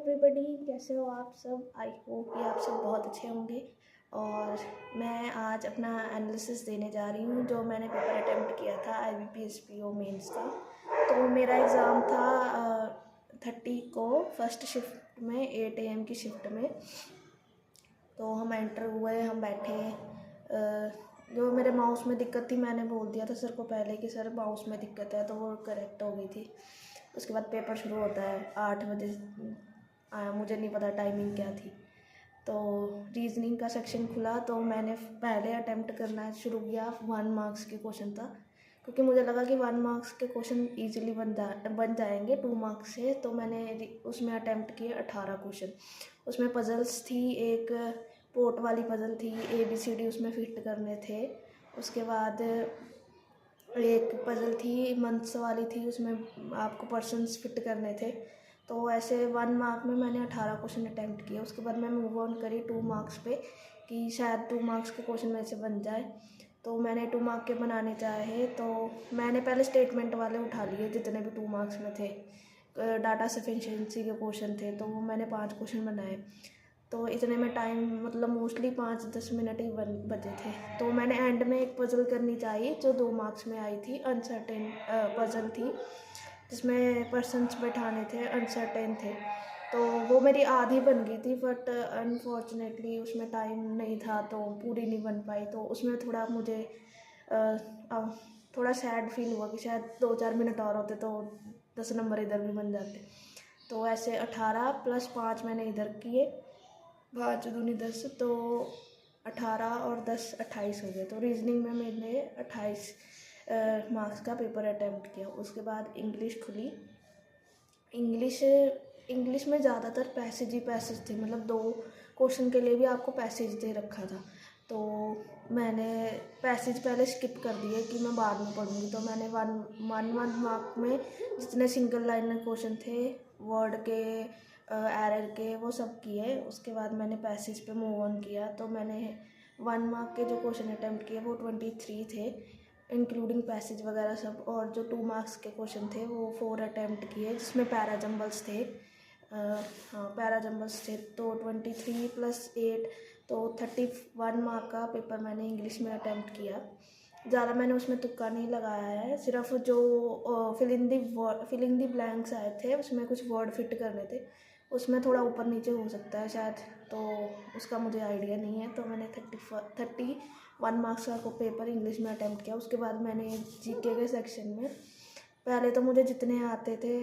Everybody, कैसे हो आप सब। आई होप कि आप सब बहुत अच्छे होंगे। और मैं आज अपना एनालिसिस देने जा रही हूँ जो मैंने पेपर अटेम्प्ट किया था IBPS PO मेंस का। तो मेरा एग्ज़ाम था 30 को फर्स्ट शिफ्ट में 8 AM की शिफ्ट में। तो हम एंटर हुए, हम बैठे। जो मेरे माउस में दिक्कत थी मैंने बोल दिया था सर को पहले कि सर माउस में दिक्कत है, तो वो करेक्ट हो गई थी। उसके बाद पेपर शुरू होता है 8 बजे। मुझे नहीं पता टाइमिंग क्या थी। तो रीजनिंग का सेक्शन खुला तो मैंने पहले अटेम्प्ट करना शुरू किया। 1 मार्क्स के क्वेश्चन था, क्योंकि मुझे लगा कि 1 मार्क्स के क्वेश्चन ईजिली बन जाएंगे 2 मार्क्स से। तो मैंने उसमें अटेम्प्ट किए 18 क्वेश्चन। उसमें पजल्स थी, एक पोर्ट वाली पजल थी, ABCD उसमें फिट करने थे। उसके बाद एक पजल थी मंथ्स वाली थी, उसमें आपको पर्सन्स फिट करने थे। तो ऐसे 1 मार्क में मैंने 18 क्वेश्चन अटेम्प्ट किए। उसके बाद मैं मूव ऑन करी 2 मार्क्स पे कि शायद 2 मार्क्स के क्वेश्चन मेरे से बन जाए। तो मैंने 2 मार्क के बनाने चाहे, तो मैंने पहले स्टेटमेंट वाले उठा लिए जितने भी 2 मार्क्स में थे। डाटा सफिशिएंसी के क्वेश्चन थे, तो वो मैंने 5 क्वेश्चन बनाए। तो इतने में टाइम मतलब मोस्टली 5-10 मिनट ही बचे थे। तो मैंने एंड में एक पजल करनी चाहिए जो 2 मार्क्स में आई थी। अनसर्टेन पजल थी जिसमें पर्सन्स बैठाने थे, अनसर्टेन थे। तो वो मेरी आधी बन गई थी, बट अनफॉर्चुनेटली उसमें टाइम नहीं था तो पूरी नहीं बन पाई। तो उसमें थोड़ा मुझे थोड़ा सैड फील हुआ कि शायद 2-4 मिनट और होते तो 10 नंबर इधर भी बन जाते। तो ऐसे 18 + 5 मैंने इधर किए, 5 दूनी 10, तो 18 और 10 28 हो गए। तो रीजनिंग में मैंने 28 मार्क्स का पेपर अटेम्प्ट किया। उसके बाद इंग्लिश खुली। इंग्लिश में ज़्यादातर पैसेज ही पैसेज थे, मतलब 2 क्वेश्चन के लिए भी आपको पैसेज दे रखा था। तो मैंने पैसेज पहले स्किप कर दिए कि मैं बाद में पढ़ूँगी। तो मैंने 1 मार्क में जितने सिंगल लाइनर क्वेश्चन थे, वर्ड के, एरर के, वो सब किए। उसके बाद मैंने पैसेज पे मूव ऑन किया। तो मैंने 1 मार्क के जो क्वेश्चन अटेम्प्ट किए वो 23 थे, इंक्लूडिंग पैसेज वगैरह सब। और जो 2 मार्क्स के क्वेश्चन थे वो 4 अटेम्प्ट किए, जिसमें पैराजम्बल्स थे। हाँ, पैराजम्बल्स थे। तो 23 + 8 तो 31 मार्क का पेपर मैंने इंग्लिश में अटेम्प्ट किया। ज़्यादा मैंने उसमें तुक्का नहीं लगाया है, सिर्फ जो फिल इन दी ब्लैंक्स आए थे उसमें कुछ वर्ड फिट करने थे, उसमें थोड़ा ऊपर नीचे हो सकता है शायद, तो उसका मुझे आइडिया नहीं है। तो मैंने 31 मार्क्स का पेपर इंग्लिश में अटेम्प्ट किया। उसके बाद मैंने GK के सेक्शन में पहले तो मुझे जितने आते थे,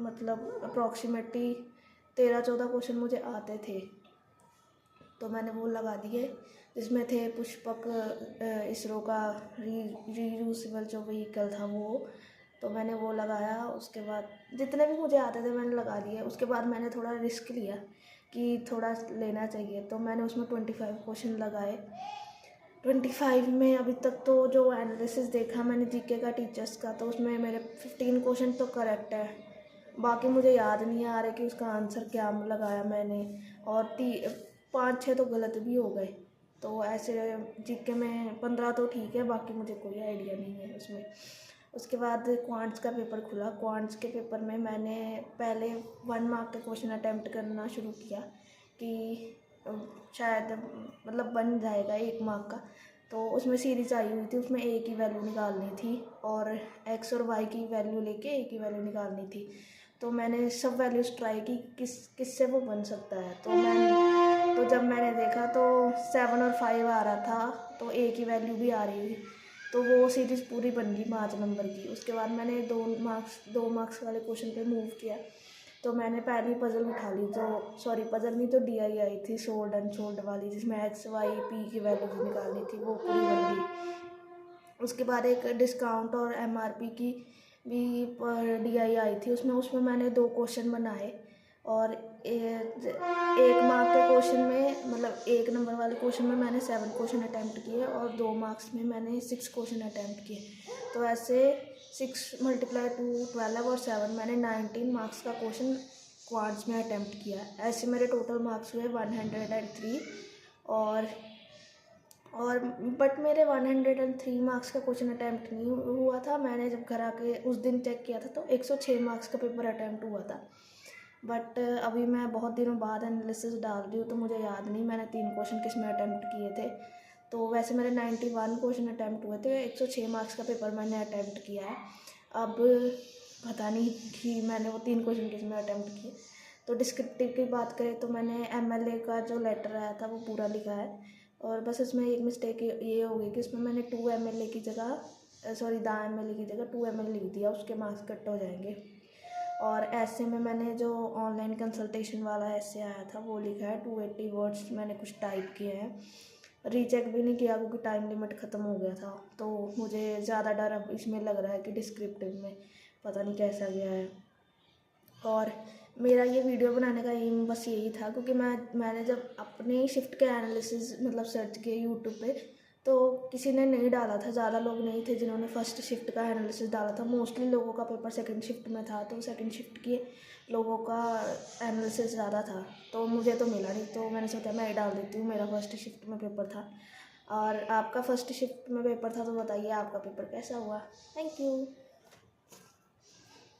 मतलब अप्रॉक्सीमेटली 13-14 क्वेश्चन मुझे आते थे, तो मैंने वो लगा दिए। जिसमें थे पुष्पक, इसरो का रीयूजेबल जो व्हीकल था वो, तो मैंने वो लगाया। उसके बाद जितने भी मुझे आते थे मैंने लगा दिए। उसके बाद मैंने थोड़ा रिस्क लिया कि थोड़ा लेना चाहिए, तो मैंने उसमें 25 क्वेश्चन लगाए। 25 में अभी तक तो जो एनालिसिस देखा मैंने GK का टीचर्स का, तो उसमें मेरे 15 क्वेश्चन तो करेक्ट है, बाकी मुझे याद नहीं आ रहा कि उसका आंसर क्या लगाया मैंने। और 5-6 तो गलत भी हो गए। तो ऐसे GK में 15 तो ठीक है, बाकी मुझे कोई आइडिया नहीं है उसमें। उसके बाद क्वांट्स का पेपर खुला। क्वांट्स के पेपर में मैंने पहले 1 मार्क के क्वेश्चन अटेम्प्ट करना शुरू किया कि शायद मतलब बन जाएगा 1 मार्क का। तो उसमें सीरीज आई हुई थी, उसमें A की वैल्यू निकालनी थी और X और Y की वैल्यू लेके A की वैल्यू निकालनी थी। तो मैंने सब वैल्यूज़ ट्राई की किससे वो बन सकता है। तो जब मैंने देखा तो 7 और 5 आ रहा था, तो A की वैल्यू भी आ रही थी, तो वो सीरीज़ पूरी बन गई 5 नंबर की। उसके बाद मैंने 2 मार्क्स वाले क्वेश्चन पे मूव किया। तो मैंने पहली पजल उठा ली, जो सॉरी पजल नहीं, तो DI आई थी सोल्ड अनसोल्ड वाली, जिसमें X Y P की वैल्यूज निकालनी थी, वो पूरी बन गई। उसके बाद एक डिस्काउंट और MRP की भी DI आई थी, उसमें मैंने 2 क्वेश्चन बनाए। और 1 मार्क के क्वेश्चन में, मतलब 1 नंबर वाले क्वेश्चन में मैंने 7 क्वेश्चन अटैम्प्ट किए और 2 मार्क्स में मैंने 6 क्वेश्चन अटैम्प्ट किए। तो ऐसे 6 × 2 12 और 7 मैंने 19 मार्क्स का क्वेश्चन क्वाड्स में अटैम्प्ट किया। ऐसे मेरे टोटल मार्क्स हुए 103। और बट मेरे 103 मार्क्स का क्वेश्चन अटैम्प्ट नहीं हुआ था। मैंने जब घर आके उस दिन चेक किया था तो 106 मार्क्स का पेपर अटैम्प्ट हुआ था। बट अभी मैं बहुत दिनों बाद एनालिसिस डाल रही हूँ तो मुझे याद नहीं मैंने 3 क्वेश्चन किस में अटैम्प्ट किए थे। तो वैसे मेरे 91 क्वेश्चन अटैम्प्ट हुए थे, 106 मार्क्स का पेपर मैंने अटैम्प्ट किया है। अब पता नहीं कि मैंने वो 3 क्वेश्चन किस में अटैम्प्ट किए। तो डिस्क्रिप्टिव की बात करें तो मैंने MLA का जो लेटर आया था वो पूरा लिखा है, और बस इसमें एक मिस्टेक ये हो गई कि इसमें मैंने 2 MLA की जगह सॉरी द MLA की जगह 2 MLA लिख दिया, उसके मार्क्स कट हो जाएंगे। और ऐसे में मैंने जो ऑनलाइन कंसल्टेशन वाला ऐसे आया था वो लिखा है 280 वर्ड्स मैंने कुछ टाइप किए हैं। रीचेक भी नहीं किया क्योंकि टाइम लिमिट ख़त्म हो गया था। तो मुझे ज़्यादा डर अब इसमें लग रहा है कि डिस्क्रिप्टिव में पता नहीं कैसा गया है। और मेरा ये वीडियो बनाने का एम बस यही था क्योंकि मैंने जब अपने शिफ्ट के एनालिसिस मतलब सर्च किए यूट्यूब पे, तो किसी ने नहीं डाला था, ज़्यादा लोग नहीं थे जिन्होंने फर्स्ट शिफ्ट का एनालिसिस डाला था। मोस्टली लोगों का पेपर सेकंड शिफ्ट में था, तो सेकंड शिफ्ट के लोगों का एनालिसिस ज़्यादा था। तो मुझे तो मिला नहीं, तो मैंने सोचा मैं ही डाल देती हूँ, मेरा फर्स्ट शिफ्ट में पेपर था। और आपका फर्स्ट शिफ्ट में पेपर था तो बताइए आपका पेपर कैसा हुआ। Thank you.